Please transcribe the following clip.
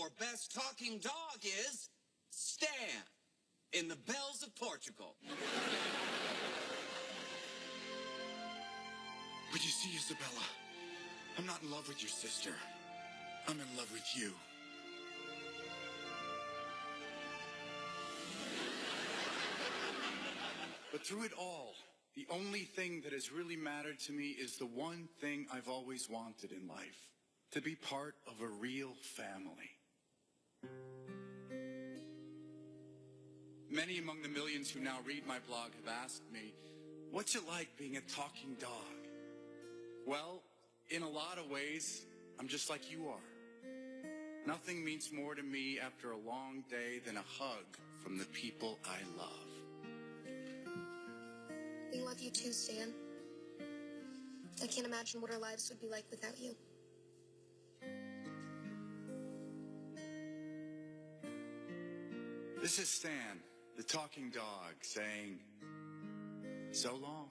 your best talking dog is Stan in the Bells of Portugal. But you see, Isabella, I'm not in love with your sister. I'm in love with you. But through it all, the only thing that has really mattered to me is the one thing I've always wanted in life: to be part of a real family. Many among the millions who now read my blog have asked me, what's it like being a talking dog? Well, in a lot of ways, I'm just like you are. Nothing means more to me after a long day than a hug from the people I love. We love you too, Stan. I can't imagine what our lives would be like without you. This is Stan, the talking dog, saying, so long.